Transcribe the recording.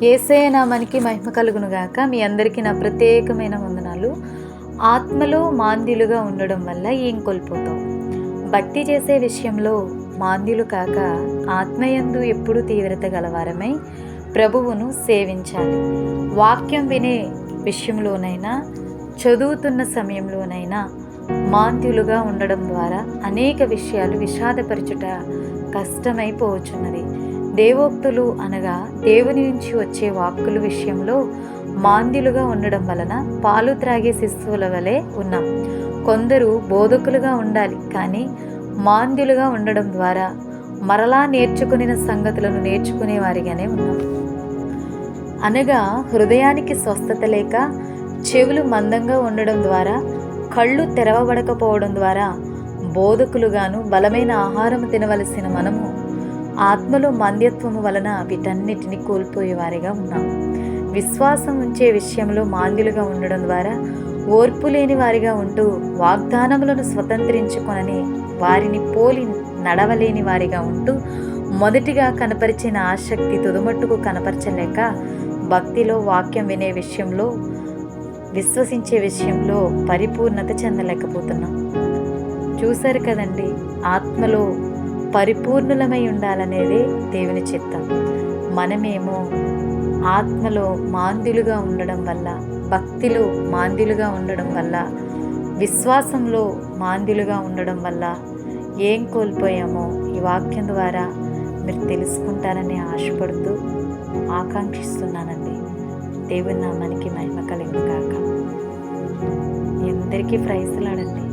యేసయ్య నామానికి మహిమ కలుగును గాక. మీ అందరికీ నా ప్రత్యేకమైన వందనాలు. ఆత్మలో మాంద్యులుగా ఉండడం వల్ల ఏం కోల్పోతాం? భక్తి చేసే విషయంలో మాంద్యులు కాక ఆత్మయందు ఎప్పుడు తీవ్రత గలవారమై ప్రభువును సేవించాలి. వాక్యం వినే విషయంలోనైనా చదువుతున్న సమయంలోనైనా మాంద్యులుగా ఉండడం ద్వారా అనేక విషయాలు విషాదపరచుట కష్టమైపోవచ్చున్నది. దేవోక్తులు అనగా దేవుని నుంచి వచ్చే వాక్కుల విషయంలో మాంద్యులుగా ఉండడం వలన పాలు త్రాగే శిశువుల వలె ఉన్నాం. కొందరు బోధకులుగా ఉండాలి, కానీ మాంద్యులుగా ఉండడం ద్వారా మరలా నేర్చుకునే సంగతులను నేర్చుకునే వారిగానే ఉన్నాం. అనగా హృదయానికి స్వస్థత లేక చెవులు మందంగా ఉండడం ద్వారా, కళ్ళు తెరవబడకపోవడం ద్వారా బోధకులుగాను బలమైన ఆహారం తినవలసిన మనము ఆత్మలో మాంద్యత్వము వలన వీటన్నిటిని కోల్పోయేవారిగా ఉన్నాము. విశ్వాసం ఉంచే విషయంలో మాంద్యులుగా ఉండడం ద్వారా ఓర్పు లేని వారిగా ఉంటూ వాగ్దానములను స్వతంత్రించుకొనని వారిని పోలి నడవలేని వారిగా ఉంటూ మొదటిగా కనపరిచిన ఆసక్తి తుదమట్టుకు కనపరచలేక భక్తిలో వాక్యం వినే విషయంలో విశ్వసించే విషయంలో పరిపూర్ణత చెందలేకపోతున్నాం. చూశారు కదండి, ఆత్మలో పరిపూర్ణులమై ఉండాలనేదే దేవుని చిత్తం. మనమేమో ఆత్మలో మాంద్యులుగా ఉండడం వల్ల, భక్తిలో మాంద్యులుగా ఉండడం వల్ల, విశ్వాసంలో మాంద్యులుగా ఉండడం వల్ల ఏం కోల్పోయామో ఈ వాక్యం ద్వారా మీరు తెలుసుకుంటారని ఆశపడుతూ ఆకాంక్షిస్తున్నానండి. దేవుని నామానికి మహిమ కలుగును గాక. మీ అందరికీ ప్రైజ్లాడండి.